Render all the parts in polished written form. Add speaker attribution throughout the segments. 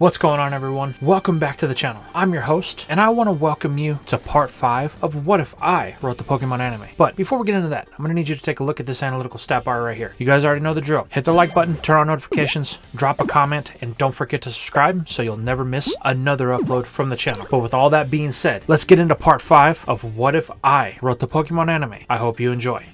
Speaker 1: What's going on, everyone? Welcome back to the channel. I'm your host, and I want to welcome you to part 5 of What If I Wrote the Pokemon Anime. But before we get into that, I'm going to need you to take a look at this analytical stat bar right here. You guys already know the drill. Hit the like button, turn on notifications, drop a comment, and don't forget to subscribe so you'll never miss another upload from the channel. But with all that being said, let's get into part 5 of What If I Wrote the Pokemon Anime. I hope you enjoy.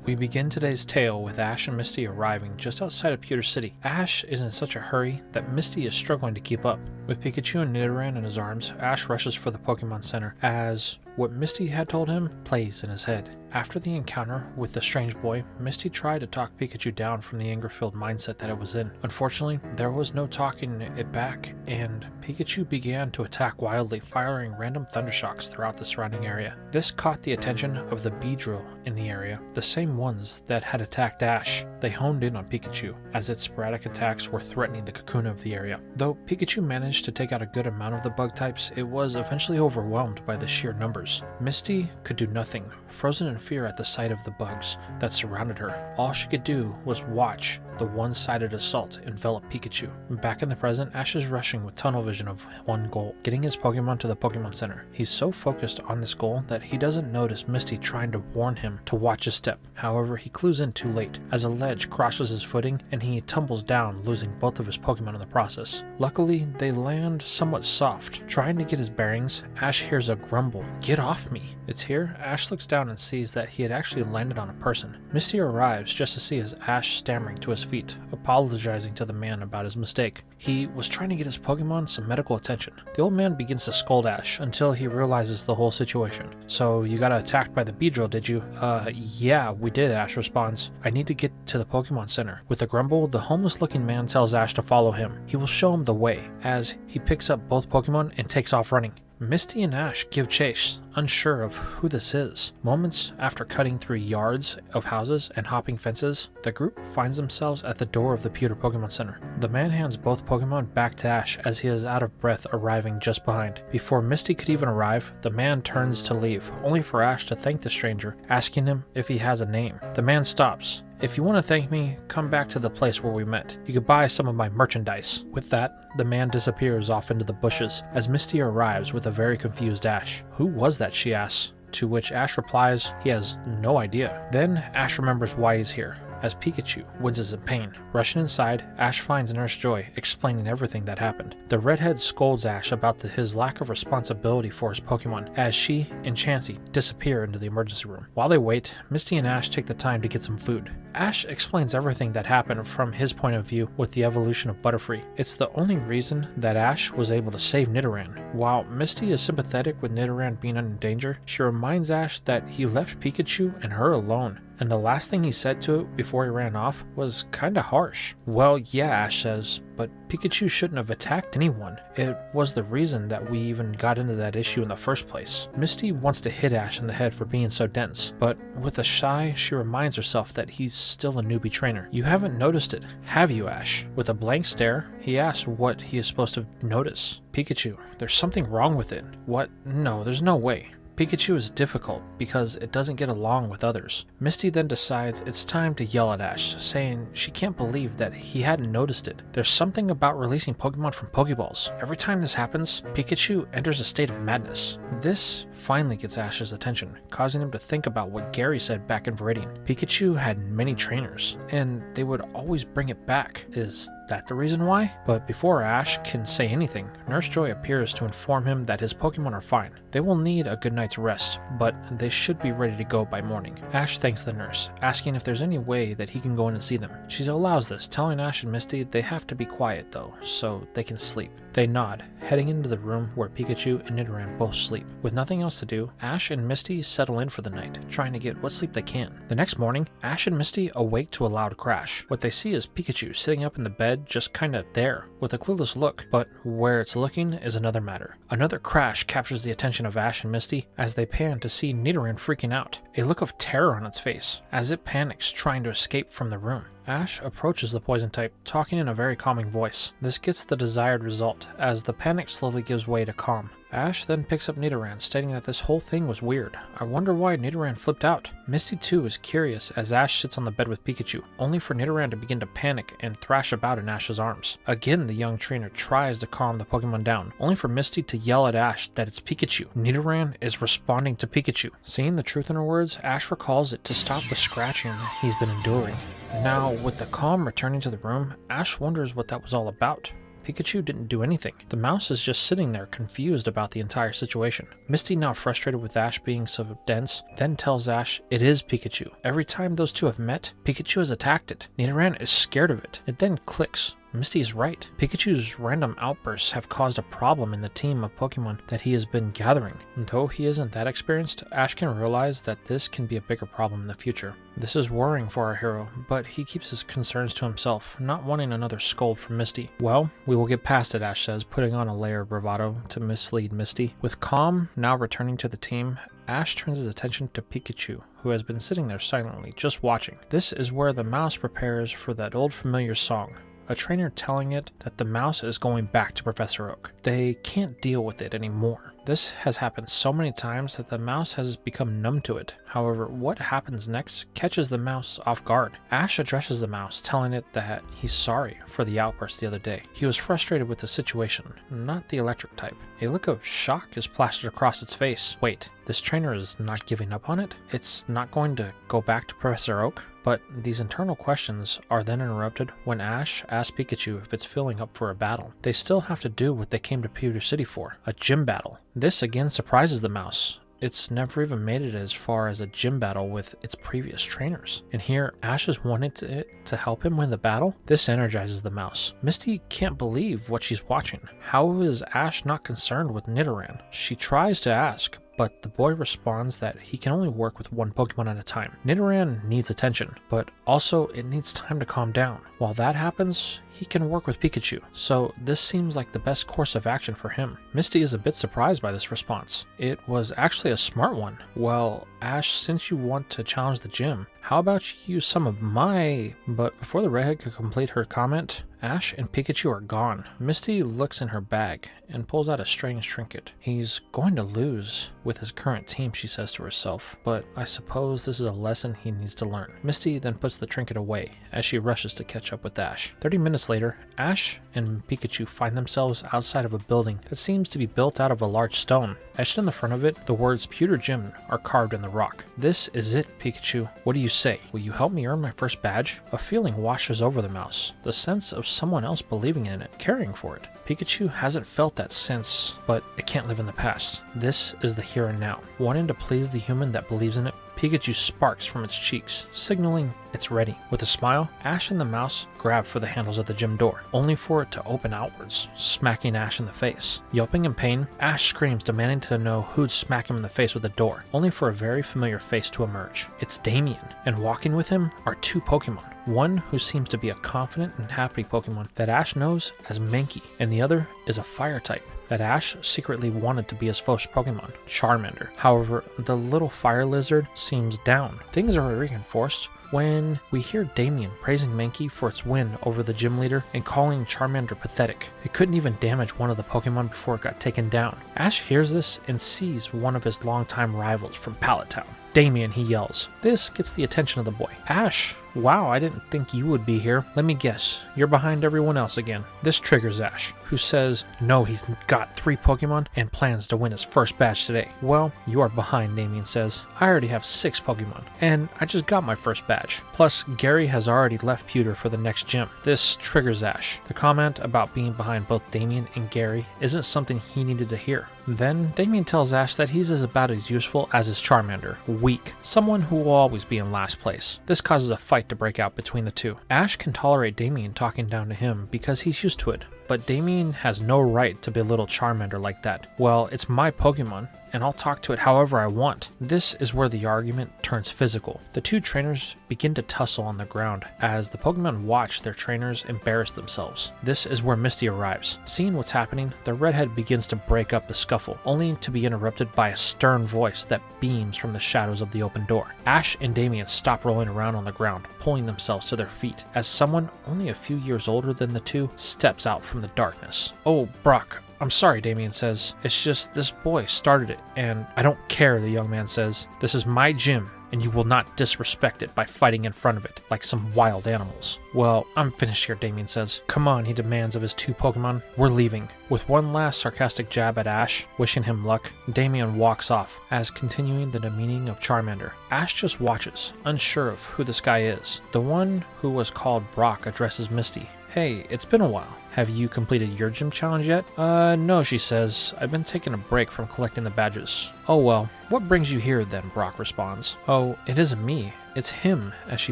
Speaker 1: We begin today's tale with Ash and Misty arriving just outside of Pewter City. Ash is in such a hurry that Misty is struggling to keep up. With Pikachu and Nidoran in his arms, Ash rushes for the Pokemon Center as what Misty had told him plays in his head. After the encounter with the strange boy, Misty tried to talk Pikachu down from the anger-filled mindset that it was in. Unfortunately, there was no talking it back, and Pikachu began to attack wildly, firing random thundershocks throughout the surrounding area. This caught the attention of the Beedrill in the area, the same ones that had attacked Ash. They honed in on Pikachu, as its sporadic attacks were threatening the Kakuna of the area. Though Pikachu managed to take out a good amount of the bug types, it was eventually overwhelmed by the sheer numbers. Misty could do nothing, frozen in fear at the sight of the bugs that surrounded her. All she could do was watch the one-sided assault envelop Pikachu. Back in the present, Ash is rushing with tunnel vision of one goal, getting his Pokemon to the Pokemon Center. He's so focused on this goal that he doesn't notice Misty trying to warn him to watch his step. However, he clues in too late, as a ledge crosses his footing and he tumbles down, losing both of his Pokemon in the process. Luckily, they land somewhat soft. Trying to get his bearings, Ash hears a grumble. "Get off me!" It's here, Ash looks down and sees that he had actually landed on a person. Misty arrives just to see his Ash stammering to his feet, apologizing to the man about his mistake. He was trying to get his Pokemon some medical attention. The old man begins to scold Ash until he realizes the whole situation. "So you got attacked by the Beedrill, did you?" Yeah, we did," Ash responds. "I need to get to the Pokemon Center." With a grumble, the homeless-looking man tells Ash to follow him. He will show him the way, as he picks up both Pokemon and takes off running. Misty and Ash give chase, unsure of who this is. Moments after cutting through yards of houses and hopping fences, the group finds themselves at the door of the Pewter Pokemon Center. The man hands both Pokemon back to Ash as he is out of breath, arriving just behind. Before Misty could even arrive, the man turns to leave, only for Ash to thank the stranger, asking him if he has a name. The man stops. "If you want to thank me, come back to the place where we met. You could buy some of my merchandise." With that, the man disappears off into the bushes as Misty arrives with a very confused Ash. "Who was that?" she asks, to which Ash replies he has no idea. Then Ash remembers why he's here, as Pikachu winces in pain. Rushing inside, Ash finds Nurse Joy, explaining everything that happened. The redhead scolds Ash about his lack of responsibility for his Pokemon, as she and Chansey disappear into the emergency room. While they wait, Misty and Ash take the time to get some food. Ash explains everything that happened from his point of view with the evolution of Butterfree. It's the only reason that Ash was able to save Nidoran. While Misty is sympathetic with Nidoran being in danger, she reminds Ash that he left Pikachu and her alone, and the last thing he said to it before he ran off was kinda harsh. "Well, yeah," Ash says, "but Pikachu shouldn't have attacked anyone. It was the reason that we even got into that issue in the first place." Misty wants to hit Ash in the head for being so dense, but with a sigh, she reminds herself that he's still a newbie trainer. "You haven't noticed it, have you, Ash?" With a blank stare, he asks what he is supposed to notice. "Pikachu, there's something wrong with it." "What? No, there's no way. Pikachu is difficult because it doesn't get along with others." Misty then decides it's time to yell at Ash, saying she can't believe that he hadn't noticed it. There's something about releasing Pokemon from Pokeballs. Every time this happens, Pikachu enters a state of madness. This finally gets Ash's attention, causing him to think about what Gary said back in Viridian. Pikachu had many trainers, and they would always bring it back. Is that the reason why? But before Ash can say anything, Nurse Joy appears to inform him that his Pokemon are fine. They will need a good night's rest, but they should be ready to go by morning. Ash thanks the nurse, asking if there's any way that he can go in and see them. She allows this, telling Ash and Misty they have to be quiet though, so they can sleep. They nod, heading into the room where Pikachu and Nidoran both sleep. With nothing else to do, Ash and Misty settle in for the night, trying to get what sleep they can. The next morning, Ash and Misty awake to a loud crash. What they see is Pikachu sitting up in the bed, just kinda there, with a clueless look, but where it's looking is another matter. Another crash captures the attention of Ash and Misty as they pan to see Nidoran freaking out, a look of terror on its face, as it panics trying to escape from the room. Ash approaches the poison type, talking in a very calming voice. This gets the desired result, as the panic slowly gives way to calm. Ash then picks up Nidoran, stating that this whole thing was weird. I wonder why Nidoran flipped out. Misty too is curious as Ash sits on the bed with Pikachu, only for Nidoran to begin to panic and thrash about in Ash's arms. Again, the young trainer tries to calm the Pokemon down, only for Misty to yell at Ash that it's Pikachu. Nidoran is responding to Pikachu. Seeing the truth in her words, Ash recalls it to stop the scratching he's been enduring. Now, with the calm returning to the room, Ash wonders what that was all about. Pikachu didn't do anything. The mouse is just sitting there, confused about the entire situation. Misty, now frustrated with Ash being so dense, then tells Ash it is Pikachu. Every time those two have met, Pikachu has attacked it. Nidoran is scared of it. It then clicks. Misty is right. Pikachu's random outbursts have caused a problem in the team of Pokemon that he has been gathering. And though he isn't that experienced, Ash can realize that this can be a bigger problem in the future. This is worrying for our hero, but he keeps his concerns to himself, not wanting another scold from Misty. Well, we will get past it, Ash says, putting on a layer of bravado to mislead Misty. With Calm now returning to the team, Ash turns his attention to Pikachu, who has been sitting there silently, just watching. This is where the mouse prepares for that old familiar song. A trainer telling it that the mouse is going back to Professor Oak. They can't deal with it anymore. This has happened so many times that the mouse has become numb to it. However, what happens next catches the mouse off guard. Ash addresses the mouse, telling it that he's sorry for the outburst the other day. He was frustrated with the situation, not the electric type. A look of shock is plastered across its face. Wait, this trainer is not giving up on it? It's not going to go back to Professor Oak? But these internal questions are then interrupted when Ash asks Pikachu if it's filling up for a battle. They still have to do what they came to Pewter City for, a gym battle. This again surprises the mouse. It's never even made it as far as a gym battle with its previous trainers. And here, Ash has wanted it to help him win the battle? This energizes the mouse. Misty can't believe what she's watching. How is Ash not concerned with Nidoran? She tries to ask, but the boy responds that he can only work with one Pokemon at a time. Nidoran needs attention, but also it needs time to calm down. While that happens, he can work with Pikachu, so this seems like the best course of action for him. Misty is a bit surprised by this response. It was actually a smart one. Well, Ash, since you want to challenge the gym, how about you use some of my... But before the redhead could complete her comment, Ash and Pikachu are gone. Misty looks in her bag and pulls out a strange trinket. He's going to lose with his current team, she says to herself, but I suppose this is a lesson he needs to learn. Misty then puts the trinket away as she rushes to catch up with Ash. 30 minutes later, Ash and Pikachu find themselves outside of a building that seems to be built out of a large stone. Etched in the front of it, the words Pewter Gym are carved in the rock. This is it, Pikachu. What do you say? Will you help me earn my first badge? A feeling washes over the mouse, the sense of someone else believing in it, caring for it. Pikachu hasn't felt that since, but it can't live in the past. This is the here and now. Wanting to please the human that believes in it, Pikachu sparks from its cheeks, signaling it's ready. With a smile, Ash and the mouse grab for the handles of the gym door, only for it to open outwards, smacking Ash in the face. Yelping in pain, Ash screams, demanding to know who'd smack him in the face with the door, only for a very familiar face to emerge. It's Damien, and walking with him are two Pokemon. One who seems to be a confident and happy Pokemon that Ash knows as Mankey, and the other is a fire type that Ash secretly wanted to be his first Pokemon, Charmander. However, the little fire lizard seems down. Things are reinforced when we hear Damien praising Mankey for its win over the gym leader and calling Charmander pathetic. It couldn't even damage one of the Pokemon before it got taken down. Ash hears this and sees one of his longtime rivals from Pallet Town. Damien, he yells. This gets the attention of the boy. Ash, wow, I didn't think you would be here. Let me guess, you're behind everyone else again. This triggers Ash, who says no, he's got 3 Pokemon and plans to win his first badge today. Well, you are behind, Damien says. I already have 6 Pokemon, and I just got my first badge. Plus, Gary has already left Pewter for the next gym. This triggers Ash. The comment about being behind both Damien and Gary isn't something he needed to hear. Then, Damien tells Ash that he's about as useful as his Charmander. Weak. Someone who will always be in last place. This causes a fight to break out between the two. Ash can tolerate Damien talking down to him because he's used to it, but Damien has no right to belittle Charmander like that. Well, it's my Pokemon, and I'll talk to it however I want. This is where the argument turns physical. The two trainers begin to tussle on the ground as the Pokemon watch their trainers embarrass themselves. This is where Misty arrives. Seeing what's happening, the redhead begins to break up the scuffle, only to be interrupted by a stern voice that beams from the shadows of the open door. Ash and Damien stop rolling around on the ground, pulling themselves to their feet, as someone only a few years older than the two steps out from the darkness. Oh, Brock, I'm sorry, Damien says. It's just this boy started it, and I don't care, the young man says. This is my gym, and you will not disrespect it by fighting in front of it like some wild animals. Well, I'm finished here, Damien says. Come on, he demands of his 2 Pokemon. We're leaving. With one last sarcastic jab at Ash, wishing him luck, Damien walks off, as continuing the demeaning of Charmander. Ash just watches, unsure of who this guy is. The one who was called Brock addresses Misty. Hey, it's been a while. Have you completed your gym challenge yet? No, she says. I've been taking a break from collecting the badges. Oh well, what brings you here then, Brock responds. Oh, it isn't me. It's him, as she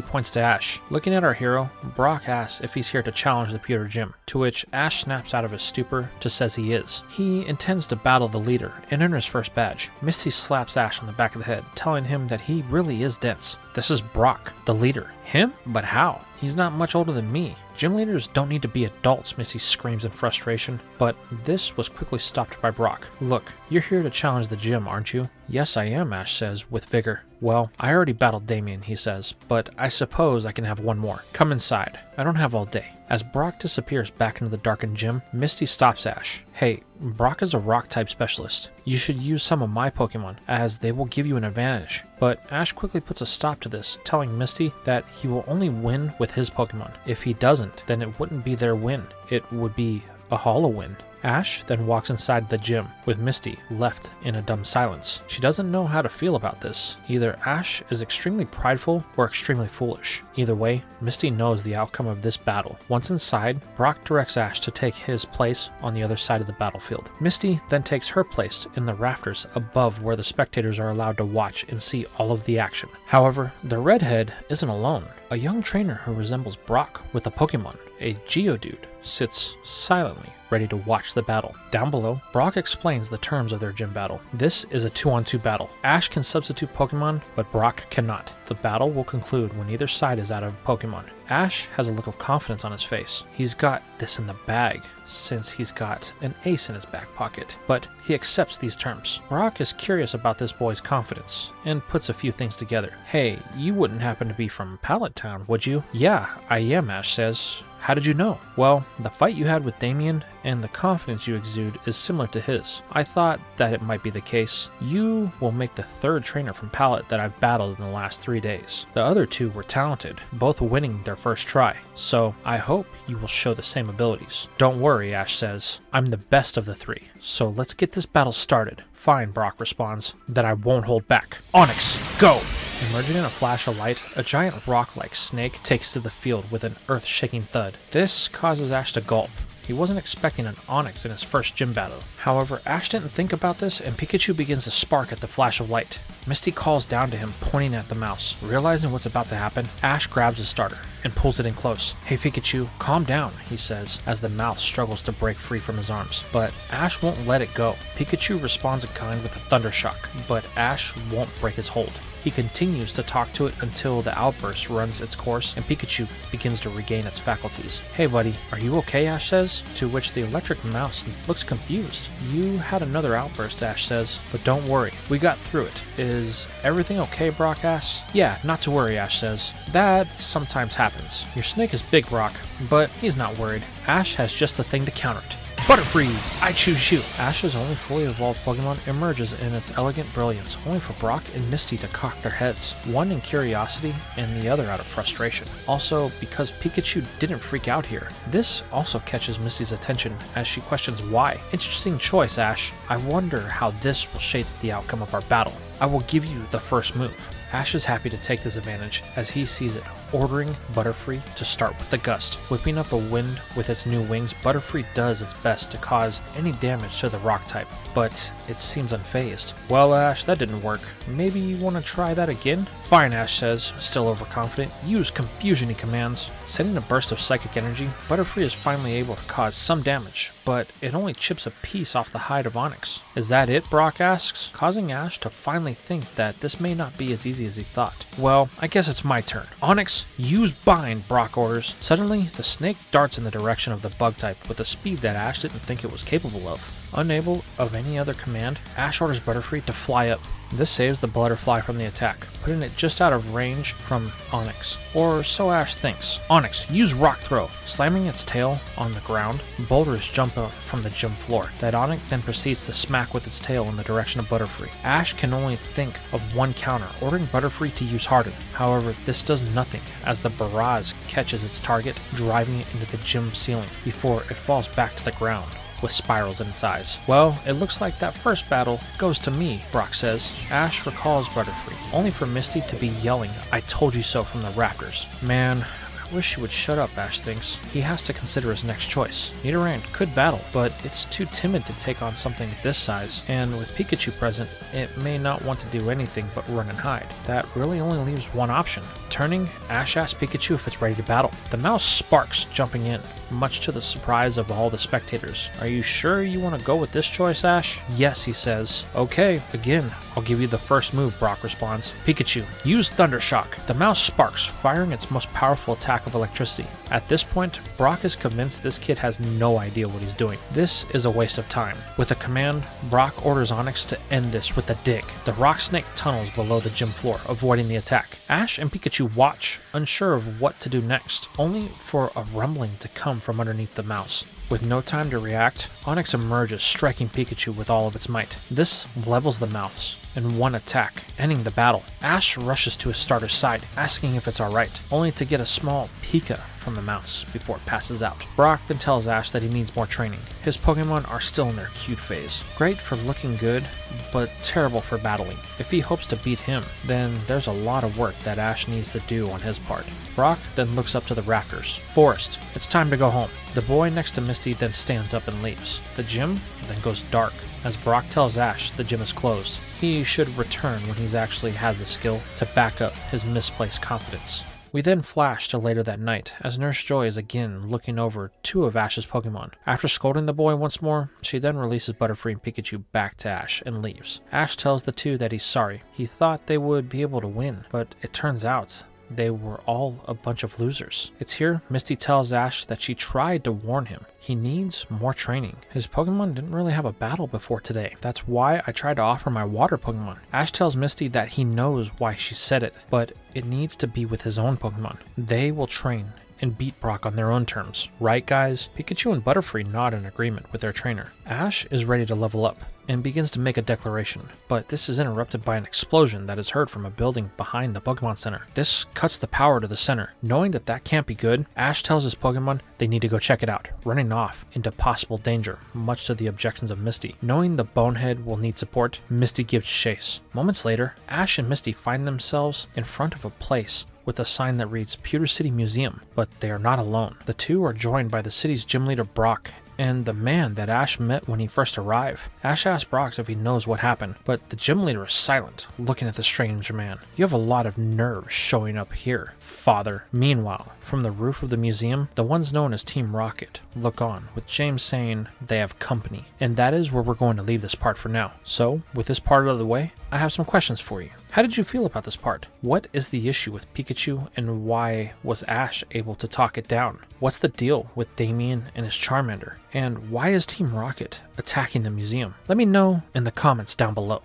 Speaker 1: points to Ash. Looking at our hero, Brock asks if he's here to challenge the Pewter gym, to which Ash snaps out of his stupor to says he is. He intends to battle the leader and earn his first badge. Misty slaps Ash on the back of the head, telling him that he really is dense. This is Brock, the leader. Him? But how? He's not much older than me. Gym leaders don't need to be adults, Misty screams in frustration, but this was quickly stopped by Brock. Look, you're here to challenge the gym, aren't you? Yes, I am, Ash says with vigor. Well, I already battled Damien, he says, but I suppose I can have one more. Come inside. I don't have all day. As Brock disappears back into the darkened gym, Misty stops Ash. Hey, Brock is a rock-type specialist. You should use some of my Pokemon, as they will give you an advantage. But Ash quickly puts a stop to this, telling Misty that he will only win with his Pokemon. If he doesn't, then it wouldn't be their win. It would be a hollow win. Ash then walks inside the gym, with Misty left in a dumb silence. She doesn't know how to feel about this. Either Ash is extremely prideful or extremely foolish. Either way, Misty knows the outcome of this battle. Once inside, Brock directs Ash to take his place on the other side of the battlefield. Misty then takes her place in the rafters above where the spectators are allowed to watch and see all of the action. However, the redhead isn't alone. A young trainer who resembles Brock with a Pokemon, a Geodude, sits silently, ready to watch the battle. Down below, Brock explains the terms of their gym battle. This is a 2-on-2 battle. Ash can substitute Pokemon, but Brock cannot. The battle will conclude when either side is out of Pokemon. Ash has a look of confidence on his face. He's got this in the bag, since he's got an ace in his back pocket, but he accepts these terms. Brock is curious about this boy's confidence, and puts a few things together. Hey, you wouldn't happen to be from Pallet Town, would you? Yeah, I am, Ash says. How did you know? Well, the fight you had with Damien and the confidence you exude is similar to his. I thought that it might be the case. You will make the 3rd trainer from Pallet that I've battled in the last 3 days. The other 2 were talented, both winning their first try, so I hope you will show the same abilities. Don't worry, Ash says. I'm the best of the 3, so let's get this battle started. Fine, Brock responds. Then I won't hold back. Onyx, go! Emerging in a flash of light, a giant rock-like snake takes to the field with an earth-shaking thud. This causes Ash to gulp. He wasn't expecting an Onyx in his first gym battle. However, Ash didn't think about this, and Pikachu begins to spark at the flash of light. Misty calls down to him, pointing at the mouse. Realizing what's about to happen, Ash grabs his starter and pulls it in close. Hey Pikachu, calm down, he says, as the mouse struggles to break free from his arms. But Ash won't let it go. Pikachu responds in kind with a thunder shock, but Ash won't break his hold. He continues to talk to it until the outburst runs its course and Pikachu begins to regain its faculties. Hey buddy, are you okay, Ash says, to which the electric mouse looks confused. You had another outburst, Ash says, but don't worry, we got through it. Is everything okay, Brock asks? Yeah, not to worry, Ash says. That sometimes happens. Your snake is big, Brock, but he's not worried. Ash has just the thing to counter it. Butterfree, I choose you! Ash's only fully evolved Pokemon emerges in its elegant brilliance, only for Brock and Misty to cock their heads, one in curiosity and the other out of frustration. Also, because Pikachu didn't freak out here. This also catches Misty's attention as she questions why. Interesting choice, Ash. I wonder how this will shape the outcome of our battle. I will give you the first move. Ash is happy to take this advantage as he sees it, ordering Butterfree to start with the gust. Whipping up a wind with its new wings, Butterfree does its best to cause any damage to the rock type, but it seems unfazed. Well, Ash, that didn't work. Maybe you want to try that again? Fine, Ash says, still overconfident. Use confusion, he commands. Sending a burst of psychic energy, Butterfree is finally able to cause some damage, but it only chips a piece off the hide of Onyx. Is that it? Brock asks, causing Ash to finally think that this may not be as easy as he thought. Well, I guess it's my turn. Onyx, use Bind, Brock orders. Suddenly, the snake darts in the direction of the bug type with a speed that Ash didn't think it was capable of. Unable of any other command, Ash orders Butterfree to fly up. This saves the butterfly from the attack, putting it just out of range from Onyx. Or so Ash thinks. Onyx, use Rock Throw. Slamming its tail on the ground, boulders jump up from the gym floor. That Onyx then proceeds to smack with its tail in the direction of Butterfree. Ash can only think of one counter, ordering Butterfree to use Harden. However, this does nothing as the barrage catches its target, driving it into the gym ceiling before it falls back to the ground with spirals in its eyes. Well, it looks like that first battle goes to me, Brock says. Ash recalls Butterfree, only for Misty to be yelling, "I told you so" from the rafters. Man, I wish she would shut up, Ash thinks. He has to consider his next choice. Nidoran could battle, but it's too timid to take on something this size, and with Pikachu present, it may not want to do anything but run and hide. That really only leaves one option. Turning, Ash asks Pikachu if it's ready to battle. The mouse sparks, jumping in, much to the surprise of all the spectators. "Are you sure you want to go with this choice, Ash?" "Yes," he says. "Okay, again, I'll give you the first move," Brock responds. "Pikachu, use Thunder Shock." The mouse sparks, firing its most powerful attack of electricity. At this point, Brock is convinced this kid has no idea what he's doing. This is a waste of time. With a command, Brock orders Onyx to end this with a dig. The rock snake tunnels below the gym floor, avoiding the attack. Ash and Pikachu watch, unsure of what to do next, only for a rumbling to come from underneath the mouse. With no time to react, Onyx emerges, striking Pikachu with all of its might. This levels the mouse in one attack, ending the battle. Ash rushes to his starter's side, asking if it's alright, only to get a small Pika from the mouse before it passes out. Brock then tells Ash that he needs more training. His Pokemon are still in their cute phase. Great for looking good, but terrible for battling. If he hopes to beat him, then there's a lot of work that Ash needs to do on his part. Brock then looks up to the rafters. "Forest, it's time to go home." The boy next to Misty then stands up and leaves. The gym then goes dark, as Brock tells Ash the gym is closed. He should return when he actually has the skill to back up his misplaced confidence. We then flash to later that night, as Nurse Joy is again looking over two of Ash's Pokemon. After scolding the boy once more, she then releases Butterfree and Pikachu back to Ash and leaves. Ash tells the two that he's sorry. He thought they would be able to win, but it turns out they were all a bunch of losers. It's here Misty tells Ash that she tried to warn him. He needs more training. His Pokemon didn't really have a battle before today. That's why I tried to offer my water Pokemon. Ash tells Misty that he knows why she said it, but it needs to be with his own Pokemon. They will train and beat Brock on their own terms. Right, guys? Pikachu and Butterfree nod in agreement with their trainer. Ash is ready to level up and begins to make a declaration, but this is interrupted by an explosion that is heard from a building behind the Pokemon Center. This cuts the power to the center. Knowing that that can't be good, Ash tells his Pokemon they need to go check it out, running off into possible danger, much to the objections of Misty. Knowing the Bonehead will need support, Misty gives chase. Moments later, Ash and Misty find themselves in front of a place with a sign that reads Pewter City Museum, but they are not alone. The two are joined by the city's gym leader Brock and the man that Ash met when he first arrived. Ash asks Brock if he knows what happened, but the gym leader is silent, looking at the strange man. "You have a lot of nerve showing up here, father." Meanwhile, from the roof of the museum, the ones known as Team Rocket look on, with James saying they have company. And that is where we're going to leave this part for now. So, with this part out of the way, I have some questions for you. How did you feel about this part? What is the issue with Pikachu, and why was Ash able to talk it down? What's the deal with Damien and his Charmander? And why is Team Rocket attacking the museum? Let me know in the comments down below.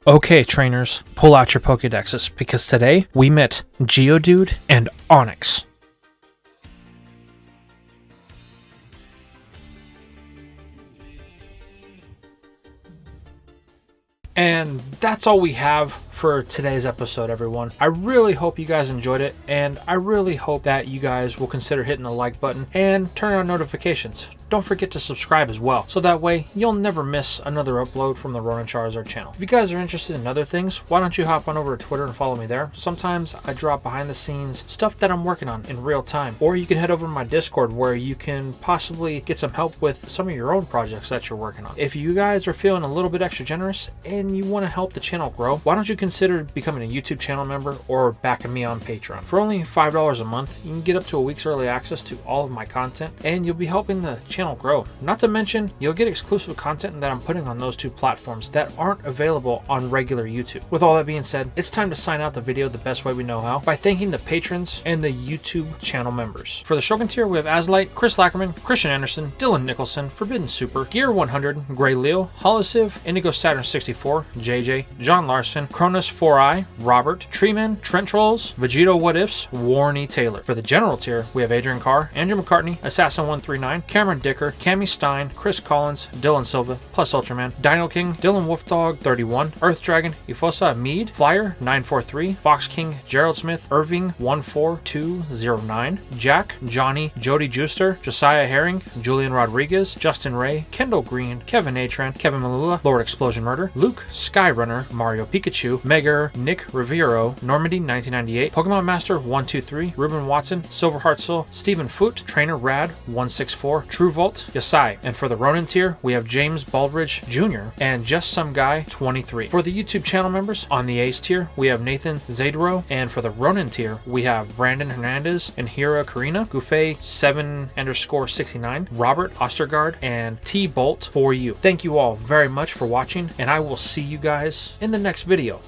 Speaker 1: Okay, trainers, pull out your Pokédexes, because today we met Geodude and Onyx. And that's all we have for today's episode, everyone. I really hope you guys enjoyed it, and I really hope that you guys will consider hitting the like button and turn on notifications. Don't forget to subscribe as well, so that way you'll never miss another upload from the Ronin Charizard channel. If you guys are interested in other things, why don't you hop on over to Twitter and follow me there? Sometimes I drop behind the scenes stuff that I'm working on in real time. Or you can head over to my Discord where you can possibly get some help with some of your own projects that you're working on. If you guys are feeling a little bit extra generous and you want to help the channel grow, why don't you consider becoming a YouTube channel member or backing me on Patreon. For only $5 a month, you can get up to a week's early access to all of my content, and you'll be helping the channel grow. Not to mention, you'll get exclusive content that I'm putting on those two platforms that aren't available on regular YouTube. With all that being said, it's time to sign out the video the best way we know how, by thanking the patrons and the YouTube channel members. For the Shogun tier, we have Azlite, Chris Lackerman, Christian Anderson, Dylan Nicholson, Forbidden Super, Gear 100, Gray Leo, Holosiv, Indigo Saturn 64, JJ, John Larson, Cronus 4i, Robert, Treeman, Trent Trolls, Vegito What Ifs, Warney Taylor. For the general tier, we have Adrian Carr, Andrew McCartney, Assassin139, Cameron Dicker, Cami Stein, Chris Collins, Dylan Silva, Plus Ultraman, Dino King, Dylan Wolfdog 31, Earth Dragon, Ifosa Mead, Flyer 943, Fox King, Gerald Smith, Irving 14209, Jack, Johnny, Jody Juster, Josiah Herring, Julian Rodriguez, Justin Ray, Kendall Green, Kevin Atran, Kevin Malula, Lord Explosion Murder, Luke Skyrunner, Mario Pikachu, Megar, Nick Riviero, Normandy 1998, Pokemon Master 123, Ruben Watson, Silverheart Soul, Stephen Foot, Trainer Rad 164, True Volt, Yasai. And for the Ronin tier, we have James Baldridge Jr. and Just Some Guy 23. For the YouTube channel members, on the Ace tier, we have Nathan Zadro, and for the Ronin tier, we have Brandon Hernandez and Hira Karina, Gouffet 7_69, Robert Ostergaard, and T Bolt for you. Thank you all very much for watching, and I will see you guys in the next video.